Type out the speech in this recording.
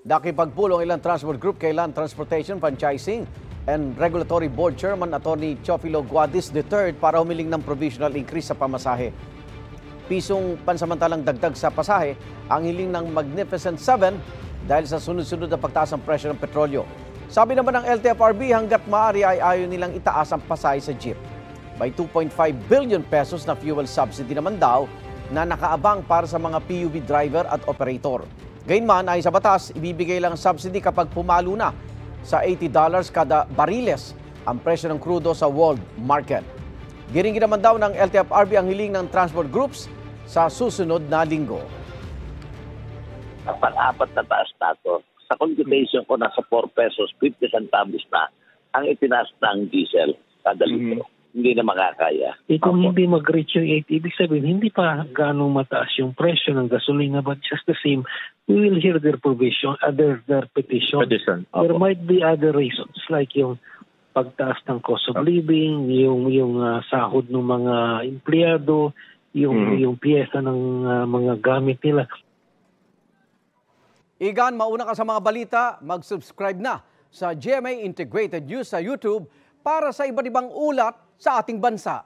Nakipagpulong ilang transport group kay Land Transportation, Franchising and Regulatory Board Chairman Attorney Chofilo Guadis III para humiling ng provisional increase sa pamasahe. Pisong pansamantalang dagdag sa pasahe ang hiling ng Magnificent Seven dahil sa sunod-sunod na pagtaas ng presyo ng petrolyo. Sabi naman ng LTFRB, hanggat maaari ay ayaw nilang itaas ang pasahe sa jeep. May 2.5 billion pesos na fuel subsidy naman daw na nakaabang para sa mga PUV driver at operator. Gayunman ay sa batas, ibibigay lang ang subsidy kapag pumalo na sa $80 kada bariles ang presyo ng krudo sa world market. Giringin naman daw ng LTFRB ang hiling ng transport groups sa susunod na linggo. Pang-apat na taas na ito. Sa computation ko, nasa 4 pesos 50 centavos na ang itinaas ng diesel kada litro. Hindi na makakaya. Kung hindi mag-reach yung 8, ibig sabihin, hindi pa ganong mataas yung presyo ng gasolina, but just the same, we will hear their provision, their petition. There might be other reasons, like yung pagtaas ng cost of living, yung sahod ng mga empleyado, yung piyesa ng mga gamit nila. Igan, mauna ka sa mga balita, mag-subscribe na sa GMA Integrated News sa YouTube para sa iba't ibang ulat sa ating bansa.